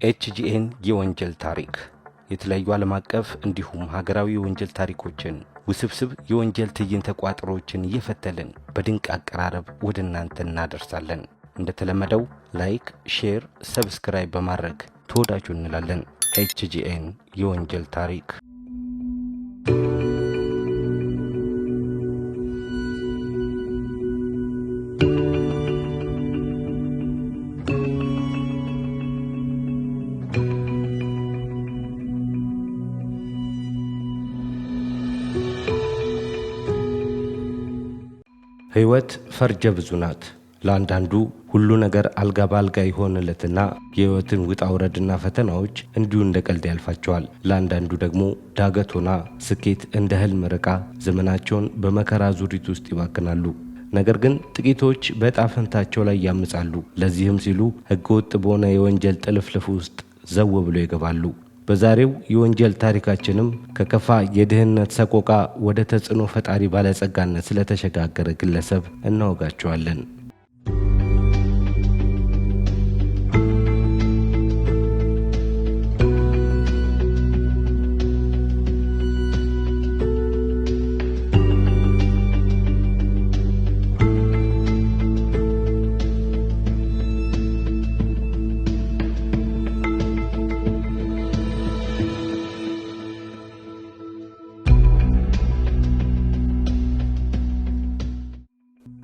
ኤችጂኤን የወንጀል ታሪክ የተለያዩ ዓለም አቀፍ እንዲሁም ሀገራዊ የወንጀል ታሪኮችን ውስብስብ የወንጀል ትዕይንተ ቋጠሮችን እየፈተልን በድንቅ አቀራረብ ወደ እናንተ እናደርሳለን። እንደተለመደው ላይክ፣ ሼር፣ ሰብስክራይብ በማድረግ ተወዳጁ እንላለን። ኤችጂኤን የወንጀል ታሪክ። ሕይወት ፈርጀ ብዙ ናት። ለአንዳንዱ ሁሉ ነገር አልጋ በአልጋ ይሆንለትና የሕይወትን ውጣ ውረድና ፈተናዎች እንዲሁ እንደ ቀልድ ያልፋቸዋል። ለአንዳንዱ ደግሞ ዳገት ሆና ስኬት እንደ ህልም ርቃ ዘመናቸውን በመከራ ዙሪት ውስጥ ይባክናሉ። ነገር ግን ጥቂቶች በዕጣ ፈንታቸው ላይ ያምጻሉ። ለዚህም ሲሉ ሕገወጥ በሆነ የወንጀል ጥልፍልፍ ውስጥ ዘው ብሎ ይገባሉ። በዛሬው የወንጀል ታሪካችንም ከከፋ የድህነት ሰቆቃ ወደ ተጽዕኖ ፈጣሪ ባለጸጋነት ስለተሸጋገረ ግለሰብ እናወጋቸዋለን።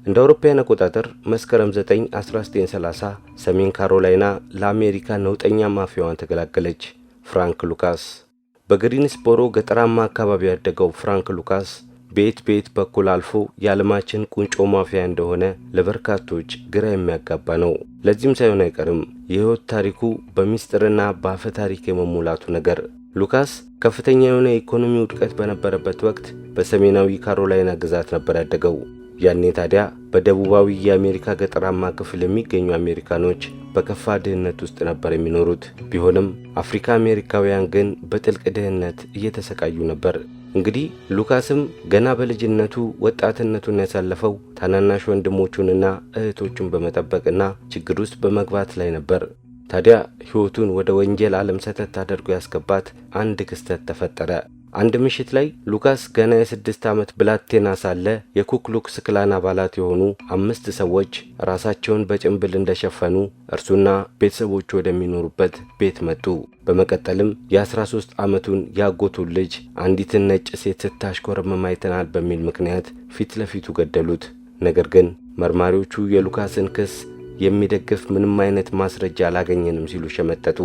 እንደ አውሮፓውያን አቆጣጠር መስከረም 9 1930 ሰሜን ካሮላይና ለአሜሪካ ነውጠኛ ማፊያዋን ተገላገለች። ፍራንክ ሉካስ በግሪንስቦሮ ገጠራማ አካባቢ ያደገው ፍራንክ ሉካስ ቤት በኩል አልፎ የዓለማችን ቁንጮ ማፊያ እንደሆነ ለበርካቶች ግራ የሚያጋባ ነው። ለዚህም ሳይሆን አይቀርም የሕይወት ታሪኩ በሚስጥርና በአፈ ታሪክ የመሙላቱ ነገር። ሉካስ ከፍተኛ የሆነ የኢኮኖሚ ውድቀት በነበረበት ወቅት በሰሜናዊ ካሮላይና ግዛት ነበር ያደገው። ያኔ ታዲያ በደቡባዊ የአሜሪካ ገጠራማ ክፍል የሚገኙ አሜሪካኖች በከፋ ድህነት ውስጥ ነበር የሚኖሩት። ቢሆንም አፍሪካ አሜሪካውያን ግን በጥልቅ ድህነት እየተሰቃዩ ነበር። እንግዲህ ሉካስም ገና በልጅነቱ ወጣትነቱን ያሳለፈው ታናናሽ ወንድሞቹንና እህቶቹን በመጠበቅና ችግር ውስጥ በመግባት ላይ ነበር። ታዲያ ሕይወቱን ወደ ወንጀል ዓለም ሰተት አድርጎ ያስገባት አንድ ክስተት ተፈጠረ። አንድ ምሽት ላይ ሉካስ ገና የ6 ዓመት ብላቴና ሳለ የኩክሉክስ ክላን አባላት የሆኑ 5 ሰዎች ራሳቸውን በጭንብል እንደሸፈኑ እርሱና ቤተሰቦቹ ወደሚኖሩበት ቤት መጡ። በመቀጠልም የ13 ዓመቱን ያጎቱን ልጅ አንዲትን ነጭ ሴት ስታሽኮረመም አይተናል በሚል ምክንያት ፊት ለፊቱ ገደሉት። ነገር ግን መርማሪዎቹ የሉካስን ክስ የሚደግፍ ምንም አይነት ማስረጃ አላገኘንም ሲሉ ሸመጠጡ።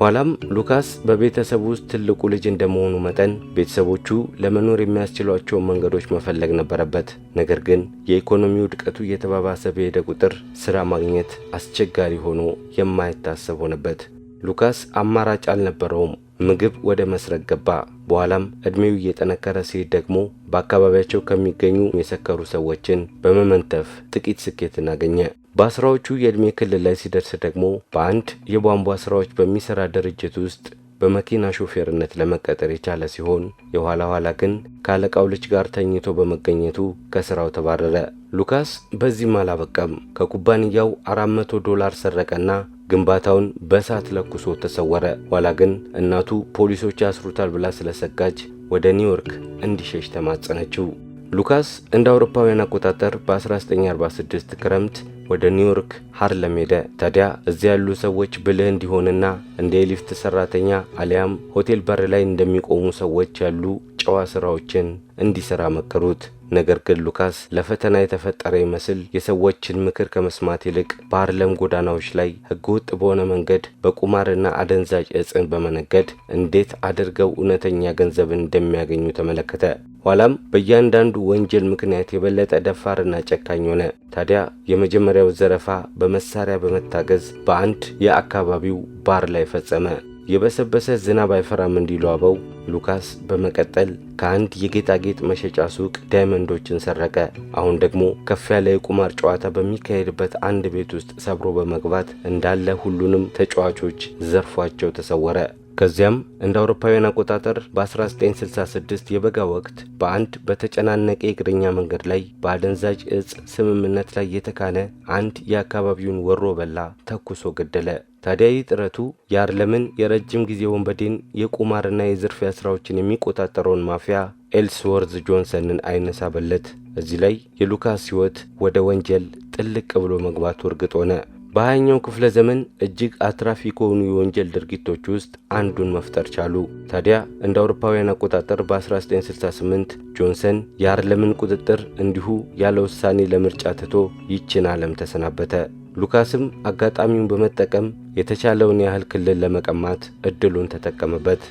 ኋላም ሉካስ በቤተሰቡ ውስጥ ትልቁ ልጅ እንደመሆኑ መጠን ቤተሰቦቹ ለመኖር የሚያስችሏቸውን መንገዶች መፈለግ ነበረበት። ነገር ግን የኢኮኖሚ ውድቀቱ እየተባባሰ በሄደ ቁጥር ሥራ ማግኘት አስቸጋሪ ሆኖ የማይታሰብ ሆነበት። ሉካስ አማራጭ አልነበረውም። ምግብ ወደ መስረቅ ገባ። በኋላም ዕድሜው እየጠነከረ ሲሄድ ደግሞ በአካባቢያቸው ከሚገኙ የሰከሩ ሰዎችን በመመንተፍ ጥቂት ስኬትን አገኘ። በአስራዎቹ የዕድሜ ክልል ላይ ሲደርስ ደግሞ በአንድ የቧንቧ ሥራዎች በሚሠራ ድርጅት ውስጥ በመኪና ሾፌርነት ለመቀጠር የቻለ ሲሆን የኋላ ግን ከአለቃው ልጅ ጋር ተኝቶ በመገኘቱ ከሥራው ተባረረ። ሉካስ በዚህም አላበቃም። ከኩባንያው $400 ሰረቀና ግንባታውን በእሳት ለኩሶ ተሰወረ። ኋላ ግን እናቱ ፖሊሶች ያስሩታል ብላ ስለሰጋች ወደ ኒውዮርክ እንዲሸሽ ተማጸነችው። ሉካስ እንደ አውሮፓውያን አቆጣጠር በ1946 ክረምት ወደ ኒውዮርክ ሃርለም ሄደ። ታዲያ እዚያ ያሉ ሰዎች ብልህ እንዲሆንና እንደ የሊፍት ሰራተኛ አሊያም ሆቴል በር ላይ እንደሚቆሙ ሰዎች ያሉ ጨዋ ስራዎችን እንዲሰራ መከሩት። ነገር ግን ሉካስ ለፈተና የተፈጠረ ይመስል የሰዎችን ምክር ከመስማት ይልቅ በሃርለም ጎዳናዎች ላይ ሕገወጥ በሆነ መንገድ በቁማርና አደንዛዥ ዕፅን በመነገድ እንዴት አድርገው እውነተኛ ገንዘብን እንደሚያገኙ ተመለከተ። ኋላም በእያንዳንዱ ወንጀል ምክንያት የበለጠ ደፋርና ጨካኝ ሆነ። ታዲያ የመጀመሪያው ዘረፋ በመሳሪያ በመታገዝ በአንድ የአካባቢው ባር ላይ ፈጸመ። የበሰበሰ ዝናብ አይፈራም እንዲሉ አበው ሉካስ በመቀጠል ከአንድ የጌጣጌጥ መሸጫ ሱቅ ዳይመንዶችን ሰረቀ። አሁን ደግሞ ከፍ ያለ የቁማር ጨዋታ በሚካሄድበት አንድ ቤት ውስጥ ሰብሮ በመግባት እንዳለ ሁሉንም ተጫዋቾች ዘርፏቸው ተሰወረ። ከዚያም እንደ አውሮፓውያን አቆጣጠር በ1966 የበጋ ወቅት በአንድ በተጨናነቀ የእግረኛ መንገድ ላይ በአደንዛዥ ዕፅ ስምምነት ላይ የተካነ አንድ የአካባቢውን ወሮ በላ ተኩሶ ገደለ። ታዲያ ይህ ጥረቱ የሃርለምን የረጅም ጊዜ ወንበዴን የቁማርና የዝርፊያ ስራዎችን የሚቆጣጠረውን ማፊያ ኤልስወርዝ ጆንሰንን አይን ሳበለት። እዚህ ላይ የሉካስ ሕይወት ወደ ወንጀል ጥልቅ ብሎ መግባቱ እርግጥ ሆነ። በ20ኛው ክፍለ ዘመን እጅግ አትራፊ ከሆኑ የወንጀል ድርጊቶች ውስጥ አንዱን መፍጠር ቻሉ። ታዲያ እንደ አውሮፓውያን አቆጣጠር በ1968 ጆንሰን የሃርለምን ቁጥጥር እንዲሁ ያለ ውሳኔ ለምርጫ ትቶ ይችን ዓለም ተሰናበተ። ሉካስም አጋጣሚውን በመጠቀም የተቻለውን ያህል ክልል ለመቀማት እድሉን ተጠቀመበት።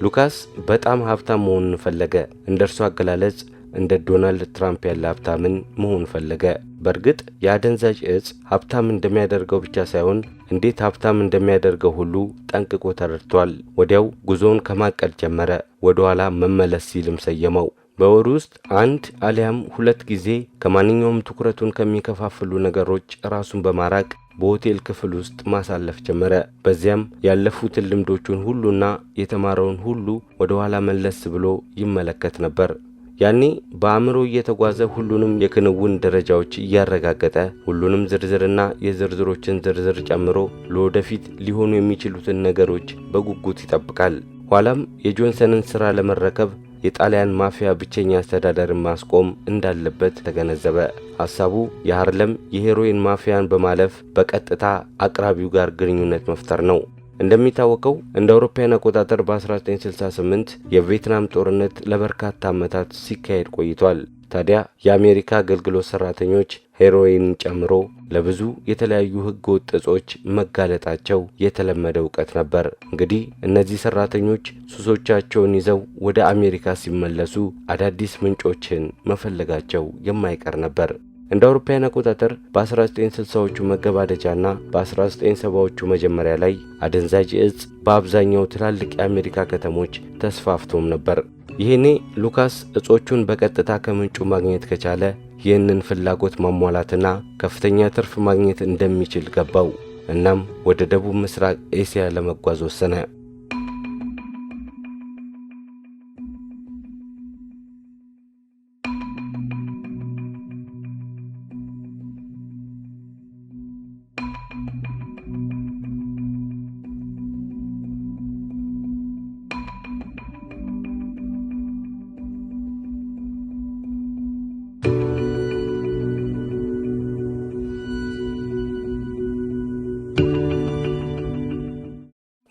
ሉካስ በጣም ሀብታም መሆኑን ፈለገ። እንደ እርሱ አገላለጽ እንደ ዶናልድ ትራምፕ ያለ ሀብታምን መሆን ፈለገ። በእርግጥ የአደንዛዥ እጽ ሀብታም እንደሚያደርገው ብቻ ሳይሆን እንዴት ሀብታም እንደሚያደርገው ሁሉ ጠንቅቆ ተረድቷል። ወዲያው ጉዞውን ከማቀድ ጀመረ። ወደ ኋላ መመለስ ሲልም ሰየመው። በወር ውስጥ 1 አሊያም 2 ጊዜ ከማንኛውም ትኩረቱን ከሚከፋፍሉ ነገሮች ራሱን በማራቅ በሆቴል ክፍል ውስጥ ማሳለፍ ጀመረ። በዚያም ያለፉትን ልምዶቹን ሁሉና የተማረውን ሁሉ ወደ ኋላ መለስ ብሎ ይመለከት ነበር። ያኔ በአእምሮ እየተጓዘ ሁሉንም የክንውን ደረጃዎች እያረጋገጠ ሁሉንም ዝርዝርና የዝርዝሮችን ዝርዝር ጨምሮ ለወደፊት ሊሆኑ የሚችሉትን ነገሮች በጉጉት ይጠብቃል። ኋላም የጆንሰንን ሥራ ለመረከብ የጣሊያን ማፊያ ብቸኛ አስተዳደርን ማስቆም እንዳለበት ተገነዘበ። ሐሳቡ የሃርለም የሄሮይን ማፊያን በማለፍ በቀጥታ አቅራቢው ጋር ግንኙነት መፍጠር ነው። እንደሚታወቀው እንደ አውሮፓውያን አቆጣጠር በ1968 የቪየትናም ጦርነት ለበርካታ ዓመታት ሲካሄድ ቆይቷል። ታዲያ የአሜሪካ አገልግሎት ሰራተኞች ሄሮይንን ጨምሮ ለብዙ የተለያዩ ህገወጥ እጾች መጋለጣቸው የተለመደ ዕውቀት ነበር። እንግዲህ እነዚህ ሰራተኞች ሱሶቻቸውን ይዘው ወደ አሜሪካ ሲመለሱ አዳዲስ ምንጮችን መፈለጋቸው የማይቀር ነበር። እንደ አውሮፓውያን አቆጣጠር በ1960ዎቹ መገባደጃና በ1970ዎቹ መጀመሪያ ላይ አደንዛዥ እጽ በአብዛኛው ትላልቅ የአሜሪካ ከተሞች ተስፋፍቶም ነበር። ይህኔ ሉካስ እጾቹን በቀጥታ ከምንጩ ማግኘት ከቻለ ይህንን ፍላጎት ማሟላትና ከፍተኛ ትርፍ ማግኘት እንደሚችል ገባው። እናም ወደ ደቡብ ምስራቅ ኤስያ ለመጓዝ ወሰነ።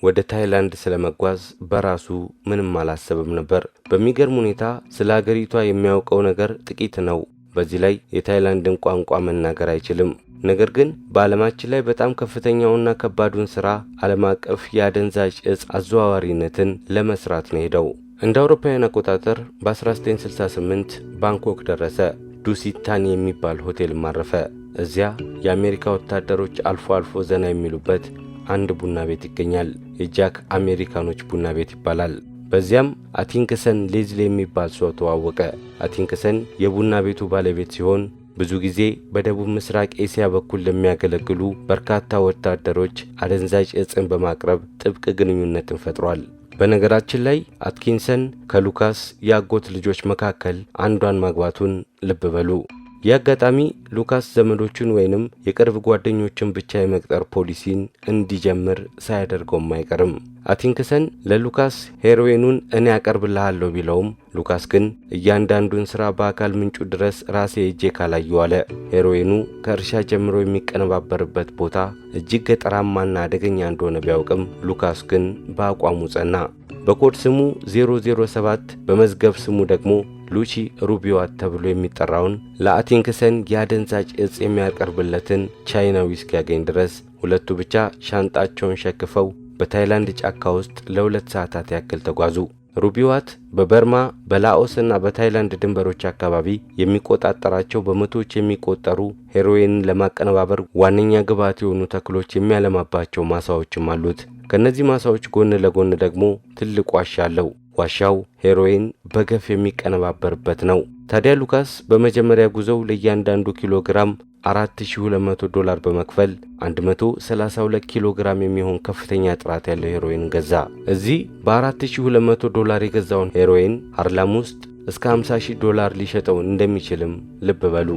ወደ ታይላንድ ስለመጓዝ በራሱ ምንም አላሰበም ነበር። በሚገርም ሁኔታ ስለ ሀገሪቷ የሚያውቀው ነገር ጥቂት ነው። በዚህ ላይ የታይላንድን ቋንቋ መናገር አይችልም። ነገር ግን በዓለማችን ላይ በጣም ከፍተኛውና ከባዱን ሥራ ዓለም አቀፍ የአደንዛዥ እጽ አዘዋዋሪነትን ለመስራት ነው ሄደው። እንደ አውሮፓውያን አቆጣጠር በ1968 ባንኮክ ደረሰ። ዱሲታን የሚባል ሆቴል ማረፈ። እዚያ የአሜሪካ ወታደሮች አልፎ አልፎ ዘና የሚሉበት አንድ ቡና ቤት ይገኛል። የጃክ አሜሪካኖች ቡና ቤት ይባላል። በዚያም አቲንክሰን ሌዝሊ የሚባል ሰው ተዋወቀ። አቲንክሰን የቡና ቤቱ ባለቤት ሲሆን ብዙ ጊዜ በደቡብ ምስራቅ ኤስያ በኩል ለሚያገለግሉ በርካታ ወታደሮች አደንዛዥ እጽን በማቅረብ ጥብቅ ግንኙነትን ፈጥሯል። በነገራችን ላይ አትኪንሰን ከሉካስ የአጎት ልጆች መካከል አንዷን ማግባቱን ልብ በሉ። ይህ አጋጣሚ ሉካስ ዘመዶቹን ወይንም የቅርብ ጓደኞችን ብቻ የመቅጠር ፖሊሲን እንዲጀምር ሳያደርገውም አይቀርም። አቲንክሰን ለሉካስ ሄሮይኑን እኔ ያቀርብልሃለሁ ቢለውም ሉካስ ግን እያንዳንዱን ሥራ በአካል ምንጩ ድረስ ራሴ እጄ ካላየው አለ። ሄሮይኑ ከእርሻ ጀምሮ የሚቀነባበርበት ቦታ እጅግ ገጠራማና አደገኛ እንደሆነ ቢያውቅም ሉካስ ግን በአቋሙ ጸና። በኮድ ስሙ 007 በመዝገብ ስሙ ደግሞ ሉቺ ሩቢዋት ተብሎ የሚጠራውን ለአቲንክሰን የአደንዛዥ እጽ የሚያቀርብለትን ቻይናዊ እስኪያገኝ ድረስ ሁለቱ ብቻ ሻንጣቸውን ሸክፈው በታይላንድ ጫካ ውስጥ ለ2 ሰዓታት ያክል ተጓዙ። ሩቢዋት በበርማ በላኦስና በታይላንድ ድንበሮች አካባቢ የሚቆጣጠራቸው በመቶዎች የሚቆጠሩ ሄሮይንን ለማቀነባበር ዋነኛ ግብዓት የሆኑ ተክሎች የሚያለማባቸው ማሳዎችም አሉት። ከነዚህ ማሳዎች ጎን ለጎን ደግሞ ትልቅ ዋሻ አለው። ዋሻው ሄሮይን በገፍ የሚቀነባበርበት ነው። ታዲያ ሉካስ በመጀመሪያ ጉዞው ለእያንዳንዱ ኪሎ ግራም $4200 በመክፈል 132 ኪሎ ግራም የሚሆን ከፍተኛ ጥራት ያለው ሄሮይን ገዛ። እዚህ በ$4200 የገዛውን ሄሮይን ሃርለም ውስጥ እስከ $50,000 ሊሸጠው እንደሚችልም ልብ በሉ።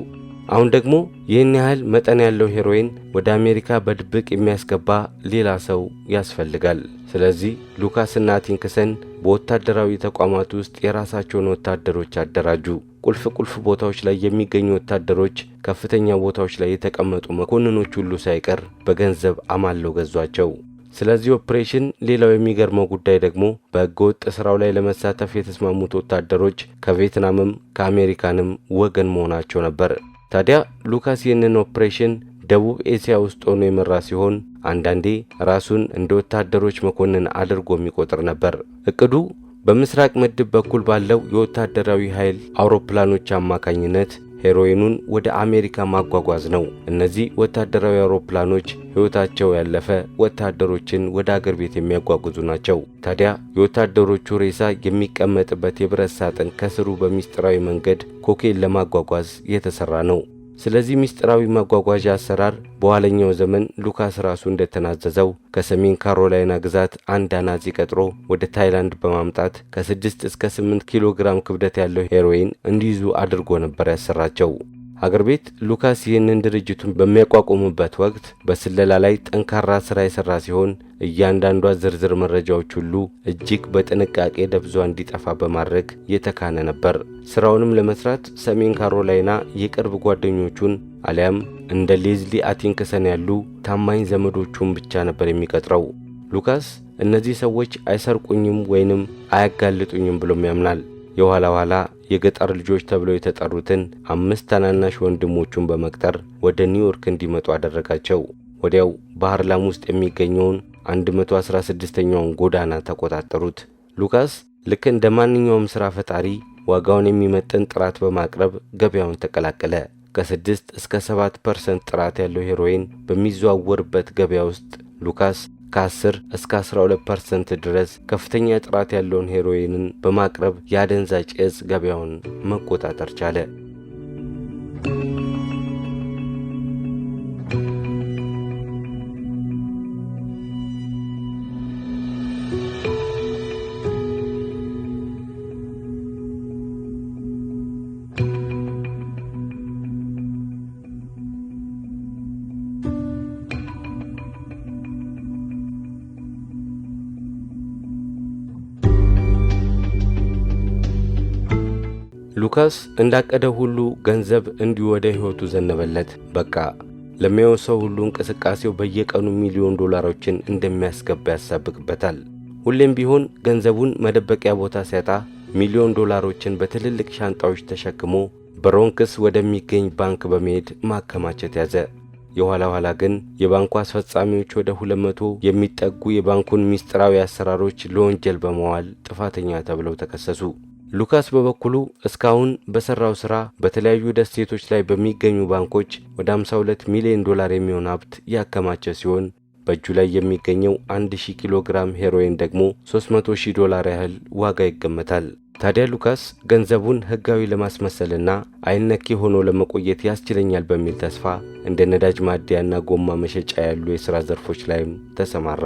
አሁን ደግሞ ይህን ያህል መጠን ያለው ሄሮይን ወደ አሜሪካ በድብቅ የሚያስገባ ሌላ ሰው ያስፈልጋል። ስለዚህ ሉካስና አቲንክሰን በወታደራዊ ተቋማት ውስጥ የራሳቸውን ወታደሮች አደራጁ። ቁልፍ ቦታዎች ላይ የሚገኙ ወታደሮች፣ ከፍተኛ ቦታዎች ላይ የተቀመጡ መኮንኖች ሁሉ ሳይቀር በገንዘብ አማለው ገዟቸው። ስለዚህ ኦፕሬሽን ሌላው የሚገርመው ጉዳይ ደግሞ በሕገወጥ ስራው ላይ ለመሳተፍ የተስማሙት ወታደሮች ከቪየትናምም ከአሜሪካንም ወገን መሆናቸው ነበር። ታዲያ ሉካስ ይህንን ኦፕሬሽን ደቡብ ኤስያ ውስጥ ሆኖ የመራ ሲሆን አንዳንዴ ራሱን እንደ ወታደሮች መኮንን አድርጎ የሚቆጥር ነበር። እቅዱ በምስራቅ ምድብ በኩል ባለው የወታደራዊ ኃይል አውሮፕላኖች አማካኝነት ሄሮይኑን ወደ አሜሪካ ማጓጓዝ ነው። እነዚህ ወታደራዊ አውሮፕላኖች ሕይወታቸው ያለፈ ወታደሮችን ወደ አገር ቤት የሚያጓጉዙ ናቸው። ታዲያ የወታደሮቹ ሬሳ የሚቀመጥበት የብረት ሳጥን ከስሩ በሚስጥራዊ መንገድ ኮኬን ለማጓጓዝ የተሰራ ነው። ስለዚህ ሚስጥራዊ ማጓጓዣ አሰራር በኋለኛው ዘመን ሉካስ ራሱ እንደተናዘዘው ከሰሜን ካሮላይና ግዛት አንድ አናጺ ቀጥሮ ወደ ታይላንድ በማምጣት ከ6 እስከ 8 ኪሎ ግራም ክብደት ያለው ሄሮይን እንዲይዙ አድርጎ ነበር ያሰራቸው። ሀገር ቤት ሉካስ ይህንን ድርጅቱን በሚያቋቁሙበት ወቅት በስለላ ላይ ጠንካራ ስራ የሰራ ሲሆን እያንዳንዷ ዝርዝር መረጃዎች ሁሉ እጅግ በጥንቃቄ ደብዟ እንዲጠፋ በማድረግ የተካነ ነበር። ስራውንም ለመስራት ሰሜን ካሮላይና የቅርብ ጓደኞቹን አሊያም እንደ ሌዝሊ አቲንክሰን ያሉ ታማኝ ዘመዶቹን ብቻ ነበር የሚቀጥረው። ሉካስ እነዚህ ሰዎች አይሰርቁኝም ወይንም አያጋልጡኝም ብሎም ያምናል። የኋላ የገጠር ልጆች ተብለው የተጠሩትን 5 ታናናሽ ወንድሞቹን በመቅጠር ወደ ኒውዮርክ እንዲመጡ አደረጋቸው። ወዲያው ባህርላም ውስጥ የሚገኘውን 116ኛውን ጎዳና ተቆጣጠሩት። ሉካስ ልክ እንደ ማንኛውም ሥራ ፈጣሪ ዋጋውን የሚመጥን ጥራት በማቅረብ ገበያውን ተቀላቀለ። ከ6 እስከ 7% ጥራት ያለው ሄሮይን በሚዘዋወርበት ገበያ ውስጥ ሉካስ ከ10 እስከ 12% ድረስ ከፍተኛ ጥራት ያለውን ሄሮይንን በማቅረብ የአደንዛዥ ዕፅ ገበያውን መቆጣጠር ቻለ። ሉካስ እንዳቀደው ሁሉ ገንዘብ እንዲሁ ወደ ሕይወቱ ዘነበለት። በቃ ለሚያየው ሰው ሁሉ እንቅስቃሴው በየቀኑ ሚሊዮን ዶላሮችን እንደሚያስገባ ያሳብቅበታል። ሁሌም ቢሆን ገንዘቡን መደበቂያ ቦታ ሲያጣ ሚሊዮን ዶላሮችን በትልልቅ ሻንጣዎች ተሸክሞ በሮንክስ ወደሚገኝ ባንክ በመሄድ ማከማቸት ያዘ። የኋላ ግን የባንኩ አስፈጻሚዎች ወደ 200 የሚጠጉ የባንኩን ሚስጥራዊ አሰራሮች ለወንጀል በመዋል ጥፋተኛ ተብለው ተከሰሱ። ሉካስ በበኩሉ እስካሁን በሰራው ሥራ በተለያዩ ደሴቶች ላይ በሚገኙ ባንኮች ወደ 52 ሚሊዮን ዶላር የሚሆን ሀብት ያከማቸ ሲሆን በእጁ ላይ የሚገኘው 1000 ኪሎ ግራም ሄሮይን ደግሞ 300,000 ዶላር ያህል ዋጋ ይገመታል። ታዲያ ሉካስ ገንዘቡን ሕጋዊ ለማስመሰልና አይነኬ ሆኖ ለመቆየት ያስችለኛል በሚል ተስፋ እንደ ነዳጅ ማደያና ጎማ መሸጫ ያሉ የሥራ ዘርፎች ላይም ተሰማራ።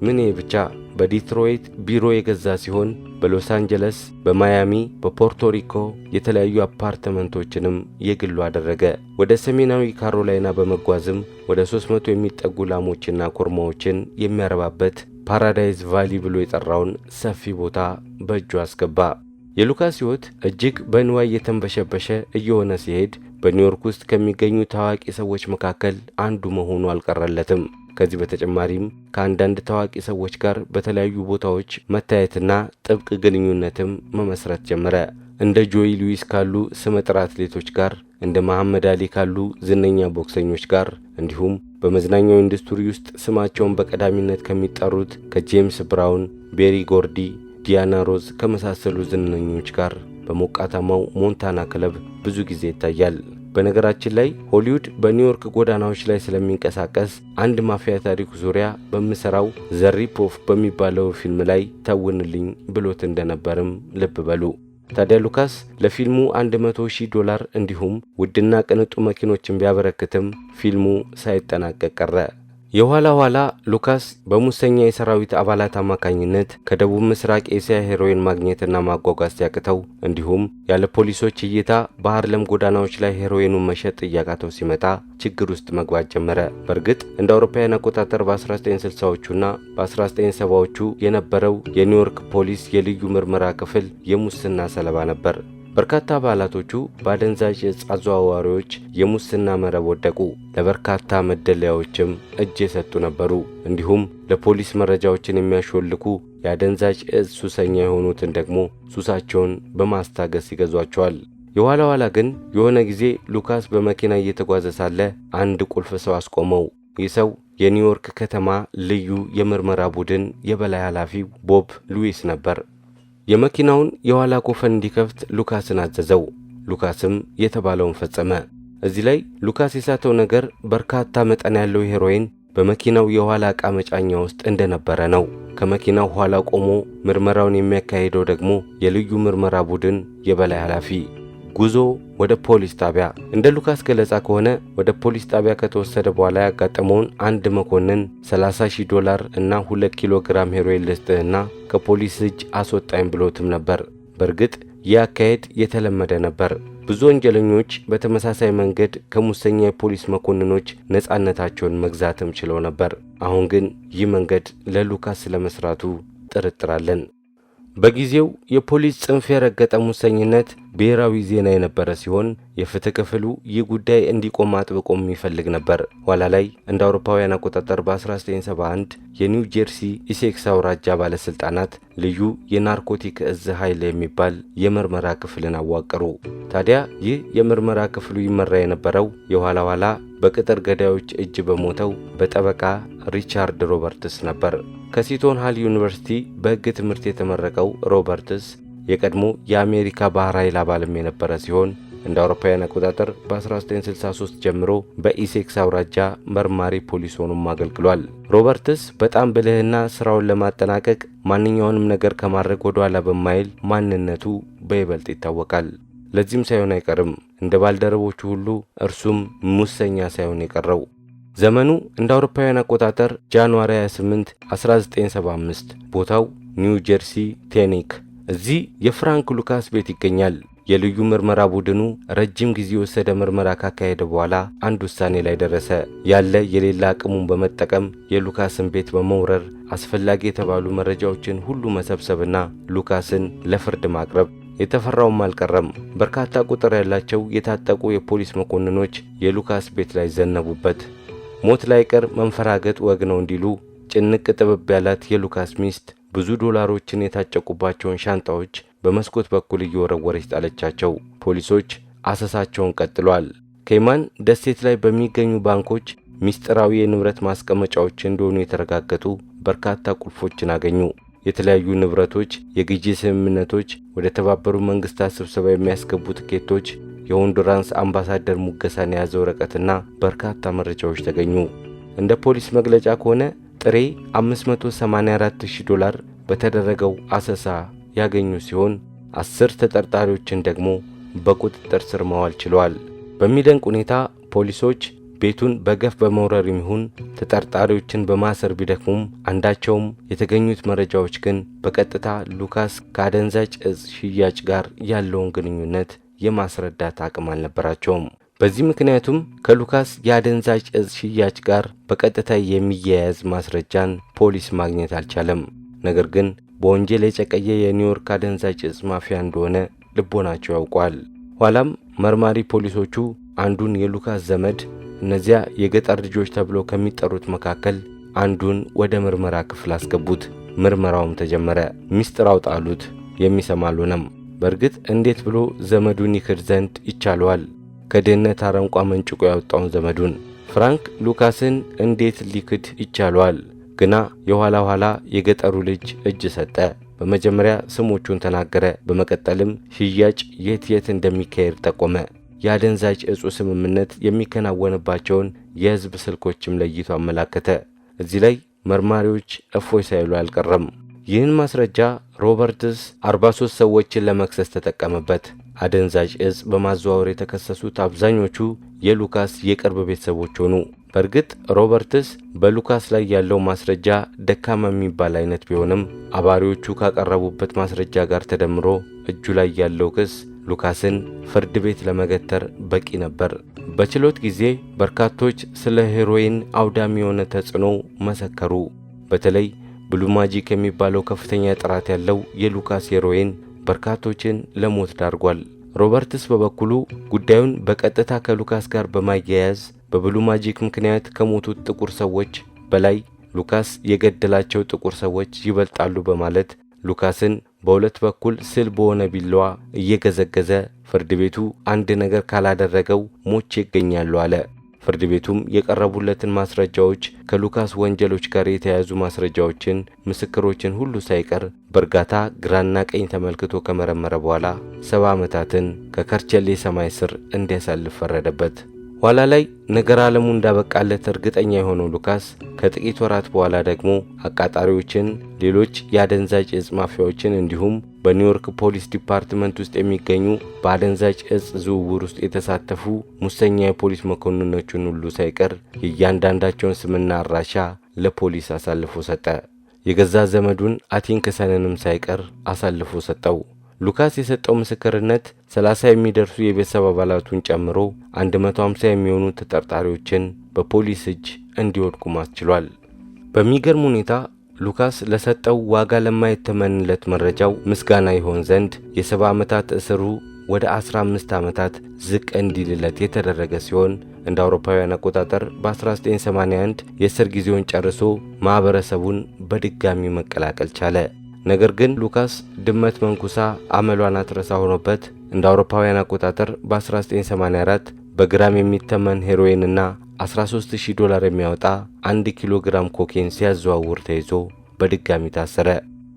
ምን ብቻ በዲትሮይት ቢሮ የገዛ ሲሆን በሎስ አንጀለስ፣ በማያሚ፣ በፖርቶሪኮ የተለያዩ አፓርትመንቶችንም የግሉ አደረገ። ወደ ሰሜናዊ ካሮላይና በመጓዝም ወደ 300 የሚጠጉ ላሞችና ኮርማዎችን የሚያረባበት ፓራዳይዝ ቫሊ ብሎ የጠራውን ሰፊ ቦታ በእጁ አስገባ። የሉካስ ሕይወት እጅግ በንዋይ የተንበሸበሸ እየሆነ ሲሄድ በኒውዮርክ ውስጥ ከሚገኙ ታዋቂ ሰዎች መካከል አንዱ መሆኑ አልቀረለትም። ከዚህ በተጨማሪም ከአንዳንድ ታዋቂ ሰዎች ጋር በተለያዩ ቦታዎች መታየትና ጥብቅ ግንኙነትም መመስረት ጀመረ። እንደ ጆይ ሉዊስ ካሉ ስመጥር አትሌቶች ጋር፣ እንደ መሐመድ አሊ ካሉ ዝነኛ ቦክሰኞች ጋር እንዲሁም በመዝናኛው ኢንዱስትሪ ውስጥ ስማቸውን በቀዳሚነት ከሚጠሩት ከጄምስ ብራውን፣ ቤሪ ጎርዲ፣ ዲያና ሮዝ ከመሳሰሉ ዝነኞች ጋር በሞቃታማው ሞንታና ክለብ ብዙ ጊዜ ይታያል። በነገራችን ላይ ሆሊውድ በኒውዮርክ ጎዳናዎች ላይ ስለሚንቀሳቀስ አንድ ማፊያ ታሪክ ዙሪያ በምሰራው ዘ ሪፕ ኦፍ በሚባለው ፊልም ላይ ተውንልኝ ብሎት እንደነበርም ልብ በሉ። ታዲያ ሉካስ ለፊልሙ 100,000 ዶላር እንዲሁም ውድና ቅንጡ መኪኖችን ቢያበረክትም ፊልሙ ሳይጠናቀቅ ቀረ። የኋላ ኋላ ሉካስ በሙሰኛ የሰራዊት አባላት አማካኝነት ከደቡብ ምስራቅ ኤስያ ሄሮይን ማግኘትና ማጓጓዝ ሲያቅተው እንዲሁም ያለ ፖሊሶች እይታ በሃርለም ጎዳናዎች ላይ ሄሮይኑን መሸጥ እያቃተው ሲመጣ ችግር ውስጥ መግባት ጀመረ። በእርግጥ እንደ አውሮፓውያን አቆጣጠር በ1960ዎቹና በ1970ዎቹ የነበረው የኒውዮርክ ፖሊስ የልዩ ምርመራ ክፍል የሙስና ሰለባ ነበር። በርካታ አባላቶቹ በአደንዛዥ ዕፅ አዘዋዋሪዎች የሙስና መረብ ወደቁ። ለበርካታ መደለያዎችም እጅ የሰጡ ነበሩ። እንዲሁም ለፖሊስ መረጃዎችን የሚያሾልኩ የአደንዛዥ ዕፅ ሱሰኛ የሆኑትን ደግሞ ሱሳቸውን በማስታገስ ይገዟቸዋል። የኋላ ኋላ ግን የሆነ ጊዜ ሉካስ በመኪና እየተጓዘ ሳለ አንድ ቁልፍ ሰው አስቆመው። ይህ ሰው የኒውዮርክ ከተማ ልዩ የምርመራ ቡድን የበላይ ኃላፊው ቦብ ሉዊስ ነበር። የመኪናውን የኋላ ኮፈን እንዲከፍት ሉካስን አዘዘው። ሉካስም የተባለውን ፈጸመ። እዚህ ላይ ሉካስ የሳተው ነገር በርካታ መጠን ያለው ሄሮይን በመኪናው የኋላ ዕቃ መጫኛ ውስጥ እንደነበረ ነው። ከመኪናው ኋላ ቆሞ ምርመራውን የሚያካሂደው ደግሞ የልዩ ምርመራ ቡድን የበላይ ኃላፊ። ጉዞ ወደ ፖሊስ ጣቢያ። እንደ ሉካስ ገለጻ ከሆነ ወደ ፖሊስ ጣቢያ ከተወሰደ በኋላ ያጋጠመውን አንድ መኮንን $30,000 እና 2 ኪሎ ግራም ሄሮይን ልስጥህና ከፖሊስ እጅ አስወጣኝ ብሎትም ነበር። በእርግጥ ይህ አካሄድ የተለመደ ነበር። ብዙ ወንጀለኞች በተመሳሳይ መንገድ ከሙሰኛ የፖሊስ መኮንኖች ነፃነታቸውን መግዛትም ችለው ነበር። አሁን ግን ይህ መንገድ ለሉካስ ስለመስራቱ ጥርጥር አለን። በጊዜው የፖሊስ ጽንፍ የረገጠ ሙሰኝነት ብሔራዊ ዜና የነበረ ሲሆን የፍትህ ክፍሉ ይህ ጉዳይ እንዲቆም አጥብቆም ይፈልግ ነበር። ኋላ ላይ እንደ አውሮፓውያን አቆጣጠር በ1971 የኒው ጀርሲ ኢሴክስ አውራጃ ባለስልጣናት ልዩ የናርኮቲክ እዝ ኃይል የሚባል የምርመራ ክፍልን አዋቀሩ። ታዲያ ይህ የምርመራ ክፍሉ ይመራ የነበረው የኋላ ኋላ በቅጥር ገዳዮች እጅ በሞተው በጠበቃ ሪቻርድ ሮበርትስ ነበር። ከሲቶን ሃል ዩኒቨርሲቲ በሕግ ትምህርት የተመረቀው ሮበርትስ የቀድሞ የአሜሪካ ባህር ኃይል አባልም የነበረ ሲሆን እንደ አውሮፓውያን አቆጣጠር በ1963 ጀምሮ በኢሴክስ አውራጃ መርማሪ ፖሊስ ሆኖም አገልግሏል። ሮበርትስ በጣም ብልህና ስራውን ለማጠናቀቅ ማንኛውንም ነገር ከማድረግ ወደ ኋላ በማይል ማንነቱ በይበልጥ ይታወቃል። ለዚህም ሳይሆን አይቀርም እንደ ባልደረቦቹ ሁሉ እርሱም ሙሰኛ ሳይሆን የቀረው። ዘመኑ እንደ አውሮፓውያን አቆጣጠር ጃንዋሪ 28 1975፣ ቦታው ኒው ጀርሲ ቴኒክ። እዚህ የፍራንክ ሉካስ ቤት ይገኛል። የልዩ ምርመራ ቡድኑ ረጅም ጊዜ የወሰደ ምርመራ ካካሄደ በኋላ አንድ ውሳኔ ላይ ደረሰ። ያለ የሌላ አቅሙን በመጠቀም የሉካስን ቤት በመውረር አስፈላጊ የተባሉ መረጃዎችን ሁሉ መሰብሰብና ሉካስን ለፍርድ ማቅረብ። የተፈራውም አልቀረም። በርካታ ቁጥር ያላቸው የታጠቁ የፖሊስ መኮንኖች የሉካስ ቤት ላይ ዘነቡበት። ሞት ላይቀር መንፈራገጥ ወግ ነው እንዲሉ ጭንቅ ጥብብ ያላት የሉካስ ሚስት ብዙ ዶላሮችን የታጨቁባቸውን ሻንጣዎች በመስኮት በኩል እየወረወረች ጣለቻቸው። ፖሊሶች አሰሳቸውን ቀጥሏል። ኬይማን ደሴት ላይ በሚገኙ ባንኮች ሚስጥራዊ የንብረት ማስቀመጫዎች እንደሆኑ የተረጋገጡ በርካታ ቁልፎችን አገኙ። የተለያዩ ንብረቶች፣ የግዢ ስምምነቶች፣ ወደ ተባበሩ መንግስታት ስብሰባ የሚያስገቡ ትኬቶች፣ የሆንዱራንስ አምባሳደር ሙገሳን የያዘ ወረቀትና በርካታ መረጃዎች ተገኙ። እንደ ፖሊስ መግለጫ ከሆነ ጥሬ $584,000 በተደረገው አሰሳ ያገኙ ሲሆን 10 ተጠርጣሪዎችን ደግሞ በቁጥጥር ስር ማዋል ችለዋል። በሚደንቅ ሁኔታ ፖሊሶች ቤቱን በገፍ በመውረር ይሁን ተጠርጣሪዎችን በማሰር ቢደክሙም አንዳቸውም የተገኙት መረጃዎች ግን በቀጥታ ሉካስ ከአደንዛዥ ዕፅ ሽያጭ ጋር ያለውን ግንኙነት የማስረዳት አቅም አልነበራቸውም። በዚህ ምክንያቱም ከሉካስ የአደንዛዥ ዕፅ ሽያጭ ጋር በቀጥታ የሚያያዝ ማስረጃን ፖሊስ ማግኘት አልቻለም። ነገር ግን በወንጀል የጨቀየ የኒውዮርክ አደንዛዥ ዕፅ ማፊያ እንደሆነ ልቦናቸው ያውቋል። ኋላም መርማሪ ፖሊሶቹ አንዱን የሉካስ ዘመድ እነዚያ የገጠር ልጆች ተብሎ ከሚጠሩት መካከል አንዱን ወደ ምርመራ ክፍል አስገቡት። ምርመራውም ተጀመረ። ሚስጥር አውጣሉት። የሚሰማ አልሆነም። በእርግጥ እንዴት ብሎ ዘመዱን ይክድ ዘንድ ይቻለዋል? ከድህነት አረንቋ መንጭቆ ያወጣውን ዘመዱን ፍራንክ ሉካስን እንዴት ሊክድ ይቻለዋል? ግና የኋላ ኋላ የገጠሩ ልጅ እጅ ሰጠ። በመጀመሪያ ስሞቹን ተናገረ። በመቀጠልም ሽያጭ የት እንደሚካሄድ ጠቆመ። የአደንዛዥ ዕፁ ስምምነት የሚከናወንባቸውን የሕዝብ ስልኮችም ለይቶ አመላከተ። እዚህ ላይ መርማሪዎች እፎይ ሳይሉ አልቀረም። ይህን ማስረጃ ሮበርትስ 43 ሰዎችን ለመክሰስ ተጠቀመበት። አደንዛዥ ዕፅ በማዘዋወር የተከሰሱት አብዛኞቹ የሉካስ የቅርብ ቤተሰቦች ሆኑ። በእርግጥ ሮበርትስ በሉካስ ላይ ያለው ማስረጃ ደካማ የሚባል አይነት ቢሆንም አባሪዎቹ ካቀረቡበት ማስረጃ ጋር ተደምሮ እጁ ላይ ያለው ክስ ሉካስን ፍርድ ቤት ለመገተር በቂ ነበር። በችሎት ጊዜ በርካቶች ስለ ሄሮይን አውዳሚ የሆነ ተጽዕኖ መሰከሩ። በተለይ ብሉ ማጂክ የሚባለው ከፍተኛ ጥራት ያለው የሉካስ ሄሮይን በርካቶችን ለሞት ዳርጓል። ሮበርትስ በበኩሉ ጉዳዩን በቀጥታ ከሉካስ ጋር በማያያዝ በብሉ ማጂክ ምክንያት ከሞቱት ጥቁር ሰዎች በላይ ሉካስ የገደላቸው ጥቁር ሰዎች ይበልጣሉ በማለት ሉካስን በሁለት በኩል ስል በሆነ ቢላዋ እየገዘገዘ ፍርድ ቤቱ አንድ ነገር ካላደረገው ሞቼ ይገኛሉ አለ። ፍርድ ቤቱም የቀረቡለትን ማስረጃዎች ከሉካስ ወንጀሎች ጋር የተያያዙ ማስረጃዎችን፣ ምስክሮችን ሁሉ ሳይቀር በእርጋታ ግራና ቀኝ ተመልክቶ ከመረመረ በኋላ 70 ዓመታትን ከከርቸሌ ሰማይ ስር እንዲያሳልፍ ፈረደበት። ኋላ ላይ ነገር ዓለሙ እንዳበቃለት እርግጠኛ የሆነው ሉካስ ከጥቂት ወራት በኋላ ደግሞ አቃጣሪዎችን፣ ሌሎች የአደንዛዥ እጽ ማፊያዎችን እንዲሁም በኒውዮርክ ፖሊስ ዲፓርትመንት ውስጥ የሚገኙ በአደንዛዥ እጽ ዝውውር ውስጥ የተሳተፉ ሙሰኛ የፖሊስ መኮንኖችን ሁሉ ሳይቀር የእያንዳንዳቸውን ስምና አድራሻ ለፖሊስ አሳልፎ ሰጠ። የገዛ ዘመዱን አቲንክሰንንም ሳይቀር አሳልፎ ሰጠው። ሉካስ የሰጠው ምስክርነት 30 የሚደርሱ የቤተሰብ አባላቱን ጨምሮ 150 የሚሆኑ ተጠርጣሪዎችን በፖሊስ እጅ እንዲወድቁ ማስችሏል። በሚገርም ሁኔታ ሉካስ ለሰጠው ዋጋ ለማይተመንለት መረጃው ምስጋና ይሆን ዘንድ የ70 ዓመታት እስሩ ወደ 15 ዓመታት ዝቅ እንዲልለት የተደረገ ሲሆን እንደ አውሮፓውያን አቆጣጠር በ1981 የእስር ጊዜውን ጨርሶ ማህበረሰቡን በድጋሚ መቀላቀል ቻለ። ነገር ግን ሉካስ ድመት መንኩሳ አመሏን አትረሳ ሆኖበት እንደ አውሮፓውያን አቆጣጠር በ1984 በግራም የሚተመን ሄሮይንና $13,000 የሚያወጣ 1 ኪሎ ግራም ኮኬን ሲያዘዋውር ተይዞ በድጋሚ ታሰረ።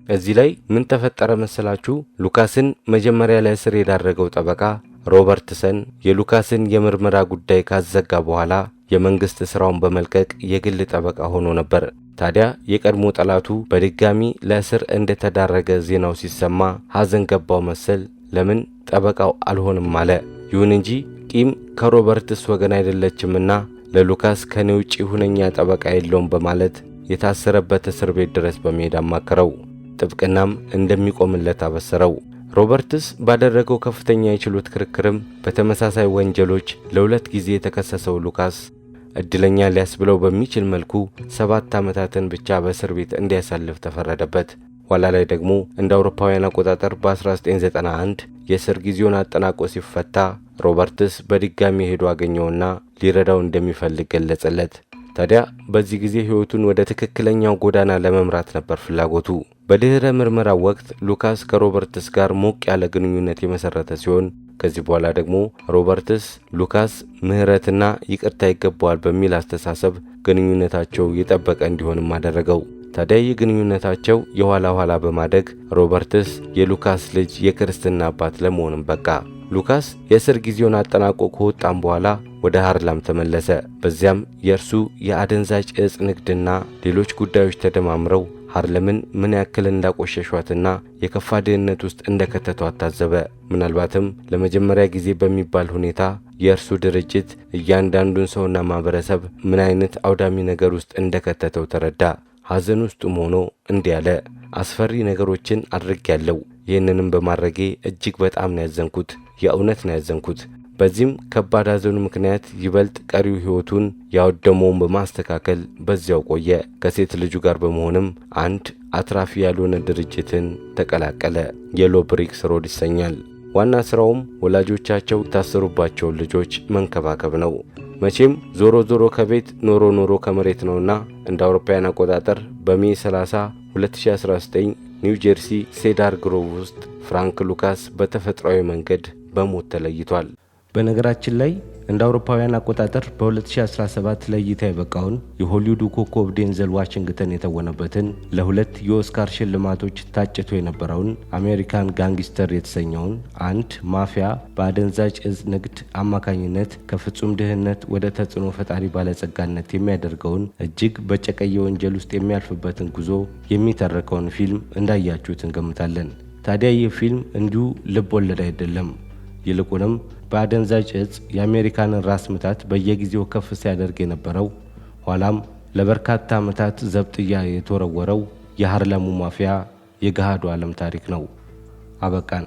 እዚህ ላይ ምን ተፈጠረ መሰላችሁ? ሉካስን መጀመሪያ ለእስር የዳረገው ጠበቃ ሮበርትሰን የሉካስን የምርመራ ጉዳይ ካዘጋ በኋላ የመንግስት ስራውን በመልቀቅ የግል ጠበቃ ሆኖ ነበር። ታዲያ የቀድሞ ጠላቱ በድጋሚ ለእስር እንደተዳረገ ዜናው ሲሰማ ሐዘን ገባው መሰል ለምን ጠበቃው አልሆንም አለ። ይሁን እንጂ ቂም ከሮበርትስ ወገን አይደለችምና ለሉካስ ከኔ ውጪ ሁነኛ ጠበቃ የለውም በማለት የታሰረበት እስር ቤት ድረስ በመሄድ አማከረው። ጥብቅናም እንደሚቆምለት አበሰረው። ሮበርትስ ባደረገው ከፍተኛ የችሎት ክርክርም በተመሳሳይ ወንጀሎች ለ2 ጊዜ የተከሰሰው ሉካስ እድለኛ ሊያስብለው በሚችል መልኩ 7 ዓመታትን ብቻ በእስር ቤት እንዲያሳልፍ ተፈረደበት። ኋላ ላይ ደግሞ እንደ አውሮፓውያን አቆጣጠር በ1991 የእስር ጊዜውን አጠናቆ ሲፈታ ሮበርትስ በድጋሚ ሄዶ አገኘውና ሊረዳው እንደሚፈልግ ገለጸለት። ታዲያ በዚህ ጊዜ ሕይወቱን ወደ ትክክለኛው ጎዳና ለመምራት ነበር ፍላጎቱ። በድህረ ምርመራው ወቅት ሉካስ ከሮበርትስ ጋር ሞቅ ያለ ግንኙነት የመሰረተ ሲሆን ከዚህ በኋላ ደግሞ ሮበርትስ ሉካስ ምህረትና ይቅርታ ይገባዋል በሚል አስተሳሰብ ግንኙነታቸው የጠበቀ እንዲሆንም አደረገው። ታዲያ ይህ ግንኙነታቸው የኋላ ኋላ በማደግ ሮበርትስ የሉካስ ልጅ የክርስትና አባት ለመሆንም በቃ። ሉካስ የእስር ጊዜውን አጠናቆ ከወጣም በኋላ ወደ ሃርላም ተመለሰ። በዚያም የእርሱ የአደንዛዥ እጽ ንግድና ሌሎች ጉዳዮች ተደማምረው ሃርለምን ምን ያክል እንዳቆሸሿትና የከፋ ድህነት ውስጥ እንደከተቷት ታዘበ። ምናልባትም ለመጀመሪያ ጊዜ በሚባል ሁኔታ የእርሱ ድርጅት እያንዳንዱን ሰውና ማህበረሰብ ምን አይነት አውዳሚ ነገር ውስጥ እንደከተተው ተረዳ። ሐዘን ውስጥም ሆኖ እንዲህ አለ፣ አስፈሪ ነገሮችን አድርጌያለሁ። ይህንንም በማድረጌ እጅግ በጣም ነው ያዘንኩት። የእውነት ነው ያዘንኩት። በዚህም ከባድ ሐዘኑ ምክንያት ይበልጥ ቀሪው ሕይወቱን ያወደመውን በማስተካከል በዚያው ቆየ። ከሴት ልጁ ጋር በመሆንም አንድ አትራፊ ያልሆነ ድርጅትን ተቀላቀለ። የሎ ብሪክስ ሮድ ይሰኛል። ዋና ስራውም ወላጆቻቸው የታሰሩባቸውን ልጆች መንከባከብ ነው። መቼም ዞሮ ዞሮ ከቤት ኖሮ ከመሬት ነውና እንደ አውሮፓውያን አቆጣጠር በሜ 30 2019 ኒው ጀርሲ ሴዳር ግሮቭ ውስጥ ፍራንክ ሉካስ በተፈጥሯዊ መንገድ በሞት ተለይቷል። በነገራችን ላይ እንደ አውሮፓውያን አቆጣጠር በ2017 ለእይታ የበቃውን የሆሊውዱ ኮከብ ዴንዘል ዋሽንግተን የተወነበትን ለ2 የኦስካር ሽልማቶች ታጭቶ የነበረውን አሜሪካን ጋንግስተር የተሰኘውን አንድ ማፊያ በአደንዛዥ እጽ ንግድ አማካኝነት ከፍጹም ድህነት ወደ ተጽዕኖ ፈጣሪ ባለጸጋነት የሚያደርገውን እጅግ በጨቀየ ወንጀል ውስጥ የሚያልፍበትን ጉዞ የሚተርከውን ፊልም እንዳያችሁት እንገምታለን። ታዲያ ይህ ፊልም እንዲሁ ልብ ወለድ አይደለም። ይልቁንም በአደንዛዥ እጽ የአሜሪካንን ራስ ምታት በየጊዜው ከፍ ሲያደርግ የነበረው ኋላም ለበርካታ ዓመታት ዘብጥያ የተወረወረው የሃርለሙ ማፊያ የገሃዱ ዓለም ታሪክ ነው። አበቃን።